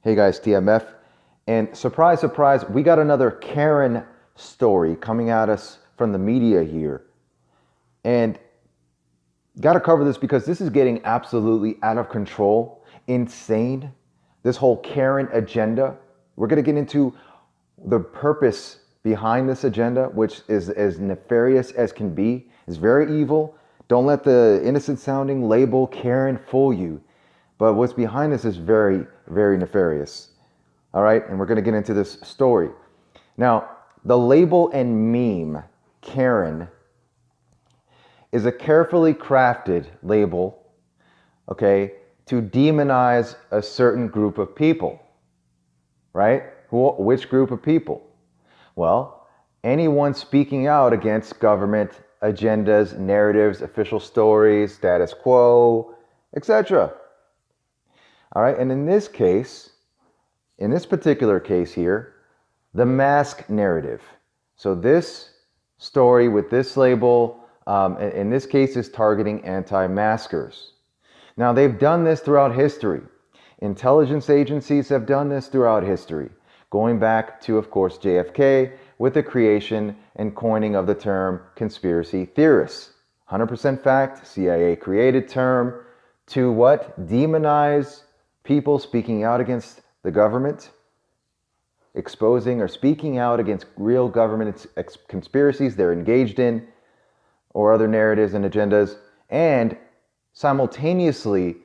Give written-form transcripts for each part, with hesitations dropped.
Hey guys, TMF. And surprise, surprise, we got another Karen story coming at us from the media here. And got to cover this because this is getting absolutely out of control, insane. This whole Karen agenda. We're going to get into the purpose behind this agenda, which is as nefarious as can be. It's very evil. Don't let the innocent sounding label Karen fool you. But what's behind this is very, very nefarious. All right, and we're going to get into this story. Now, the label and meme, Karen, is a carefully crafted label, okay, to demonize a certain group of people, right? Which group of people? Well, anyone speaking out against government agendas, narratives, official stories, status quo, etc. All right, and in this case, in this particular case here, the mask narrative. So this story with this label, in this case, is targeting anti-maskers. Now, they've done this throughout history. Intelligence agencies have done this throughout history, going back to, of course, JFK with the creation and coining of the term conspiracy theorists. 100% fact, CIA created term to what? Demonize people speaking out against the government, exposing or speaking out against real government conspiracies they're engaged in, or other narratives and agendas, and simultaneously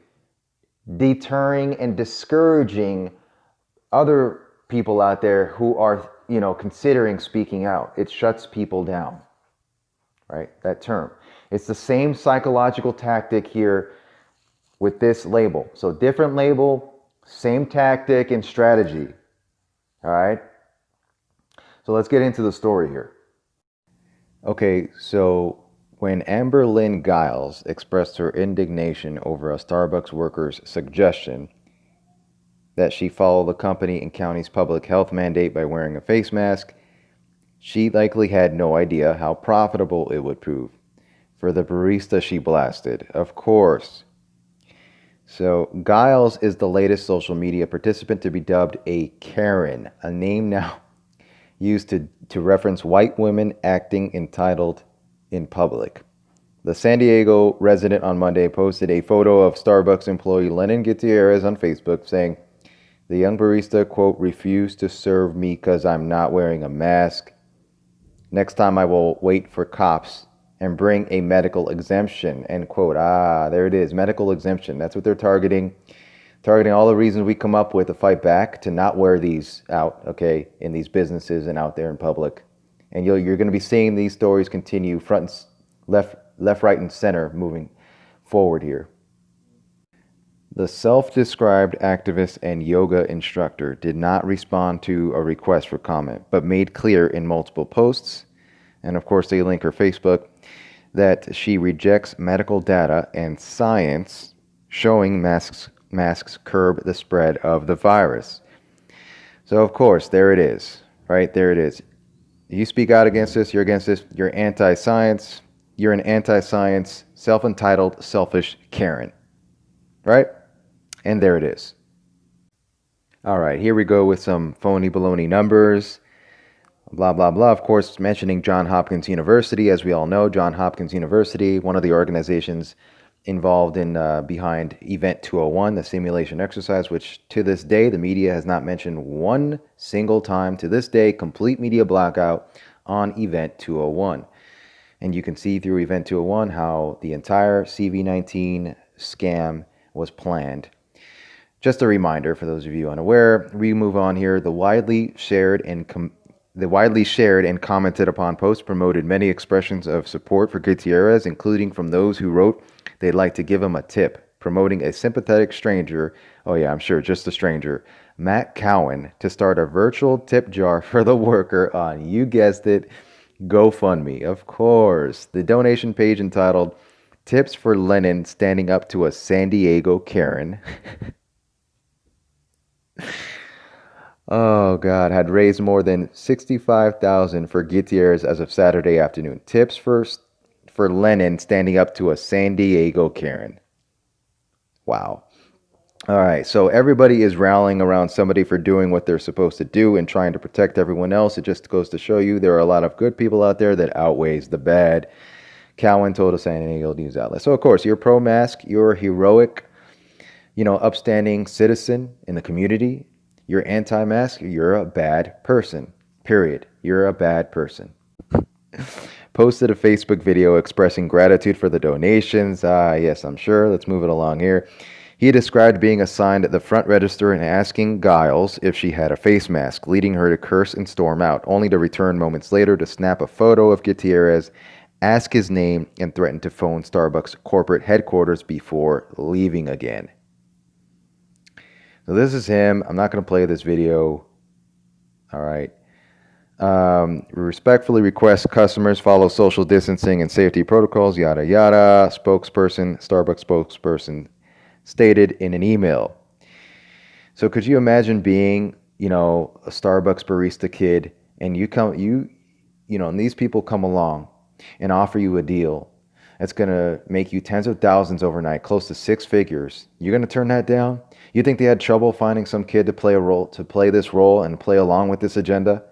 deterring and discouraging other people out there who are, considering speaking out. It shuts people down, right? That term. It's the same psychological tactic here with this label. So different label, same tactic and strategy. All right. So let's get into the story here. Okay, so when Amber Lynn Giles expressed her indignation over a Starbucks worker's suggestion that she follow the company and county's public health mandate by wearing a face mask, she likely had no idea how profitable it would prove for the barista she blasted, of course. So Giles is the latest social media participant to be dubbed a Karen, a name now used to reference white women acting entitled in public. The San Diego resident on Monday posted a photo of Starbucks employee Lennon Gutierrez on Facebook saying, "The young barista, quote, refused to serve me because I'm not wearing a mask. Next time I will wait for cops and bring a medical exemption," end quote. There it is, medical exemption. That's what they're targeting. Targeting all the reasons we come up with to fight back, to not wear these out, okay, in these businesses and out there in public. And you're going to be seeing these stories continue front and left, right, and center moving forward here. The self-described activist and yoga instructor did not respond to a request for comment, but made clear in multiple posts, and of course they link her Facebook, that she rejects medical data and science showing masks curb the spread of the virus. So of course, there it is, right? There it is. You speak out against this, you're against this, you're anti-science, you're an anti-science, self-entitled, selfish Karen, right? And there it is. All right, here we go with some phony baloney numbers. Blah, blah, blah. Of course, mentioning Johns Hopkins University. As we all know, Johns Hopkins University, one of the organizations involved in behind Event 201, the simulation exercise, which to this day, the media has not mentioned one single time. To this day, complete media blackout on Event 201. And you can see through Event 201 how the entire CV-19 scam was planned. Just a reminder for those of you unaware, we move on here. The widely shared and commented upon post promoted many expressions of support for Gutierrez, including from those who wrote they'd like to give him a tip, promoting a sympathetic stranger, oh yeah, I'm sure, just a stranger, Matt Cowan, to start a virtual tip jar for the worker on, you guessed it, GoFundMe. Of course, the donation page entitled Tips for Lennon Standing Up to a San Diego Karen oh God, had raised more than $65,000 for Gutierrez as of Saturday afternoon. Tips for Lennon standing up to a San Diego Karen. Wow. All right, so everybody is rallying around somebody for doing what they're supposed to do and trying to protect everyone else. It just goes to show you there are a lot of good people out there that outweighs the bad. Cowan told a San Diego news outlet. So, of course, you're pro-mask, you're a heroic, upstanding citizen in the community. You're anti-mask, you're a bad person, period. You're a bad person. Posted a Facebook video expressing gratitude for the donations. Yes, I'm sure. Let's move it along here. He described being assigned at the front register and asking Giles if she had a face mask, leading her to curse and storm out, only to return moments later to snap a photo of Gutierrez, ask his name, and threaten to phone Starbucks corporate headquarters before leaving again. So this is him. I'm not going to play this video. All right. Respectfully request customers follow social distancing and safety protocols, yada, yada. Starbucks spokesperson stated in an email. So could you imagine being, a Starbucks barista kid and and these people come along and offer you a deal that's going to make you tens of thousands overnight, close to six figures. You're going to turn that down? You think they had trouble finding some kid to play this role and play along with this agenda?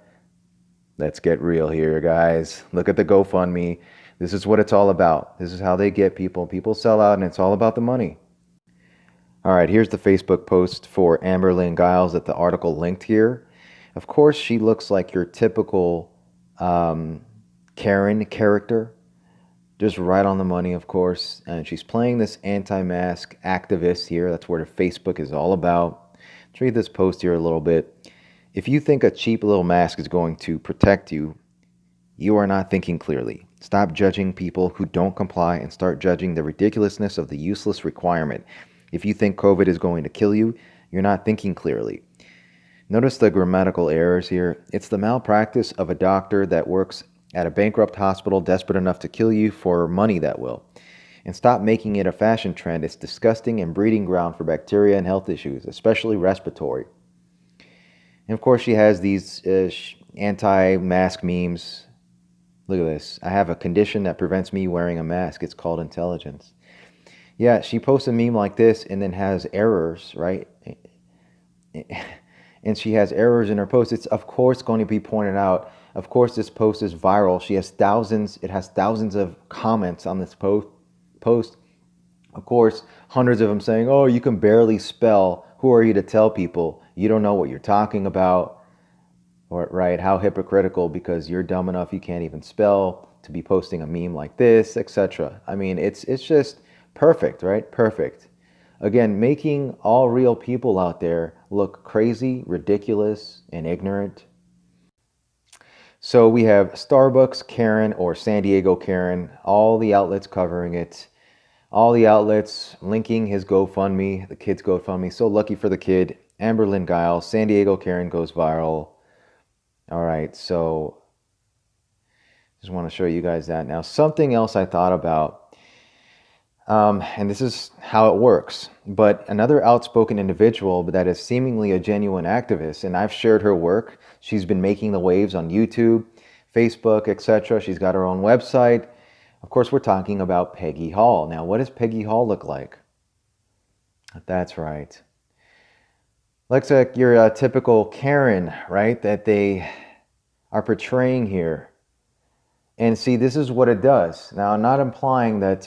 Let's get real here, guys. Look at the GoFundMe. This is what it's all about. This is how they get people. People sell out, and it's all about the money. All right, here's the Facebook post for Amberlynn Giles that the article linked here. Of course, she looks like your typical Karen character. Just right on the money, of course. And she's playing this anti-mask activist here. That's what her Facebook is all about. Let's read this post here a little bit. If you think a cheap little mask is going to protect you, you are not thinking clearly. Stop judging people who don't comply and start judging the ridiculousness of the useless requirement. If you think COVID is going to kill you, you're not thinking clearly. Notice the grammatical errors here. It's the malpractice of a doctor that works at a bankrupt hospital desperate enough to kill you for money that will. And stop making it a fashion trend. It's disgusting and breeding ground for bacteria and health issues, especially respiratory. And of course, she has these anti-mask memes. Look at this. I have a condition that prevents me wearing a mask. It's called intelligence. Yeah, she posts a meme like this and then has errors, right? And she has errors in her post. It's of course going to be pointed out. Of course, this post is viral. It has thousands of comments on this post. Of course, hundreds of them saying, oh, you can barely spell. Who are you to tell people? You don't know what you're talking about. Or, right, how hypocritical because you're dumb enough you can't even spell to be posting a meme like this, etc. I mean, it's just perfect, right? Perfect. Again, making all real people out there look crazy, ridiculous, and ignorant. So we have Starbucks Karen or San Diego Karen, all the outlets covering it, all the outlets linking his GoFundMe, the kid's GoFundMe. So lucky for the kid. Amberlynn Giles, San Diego Karen goes viral. All right, so just want to show you guys that. Now, something else I thought about, and this is how it works, but another outspoken individual that is seemingly a genuine activist, and I've shared her work. She's been making the waves on YouTube, Facebook, etc. She's got her own website. Of course, we're talking about Peggy Hall. Now, what does Peggy Hall look like? That's right. Looks like you're a typical Karen, right, that they are portraying here. And see, this is what it does. Now, I'm not implying that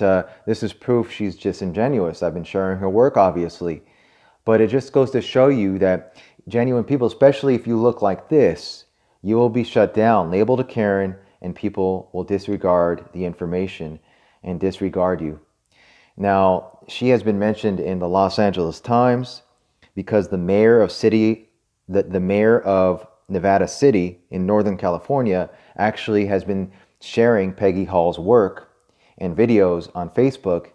this is proof she's disingenuous. I've been sharing her work, obviously. But it just goes to show you that genuine people, especially if you look like this, you will be shut down, labeled a Karen, and people will disregard the information and disregard you. Now, she has been mentioned in the Los Angeles Times because the mayor of Nevada City in Northern California actually has been sharing Peggy Hall's work and videos on Facebook,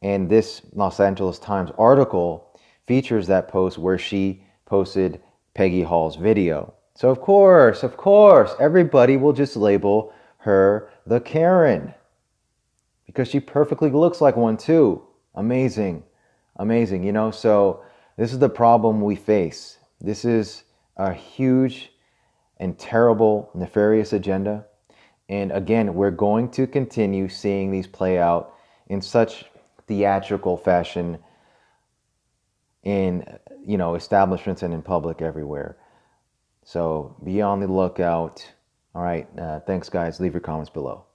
and this Los Angeles Times article features that post where she posted Peggy Hall's video. So of course, everybody will just label her the Karen because she perfectly looks like one too. Amazing, so this is the problem we face. This is a huge and terrible, nefarious agenda. And again, we're going to continue seeing these play out in such theatrical fashion in, establishments and in public everywhere. So be on the lookout. All right. Thanks, guys. Leave your comments below.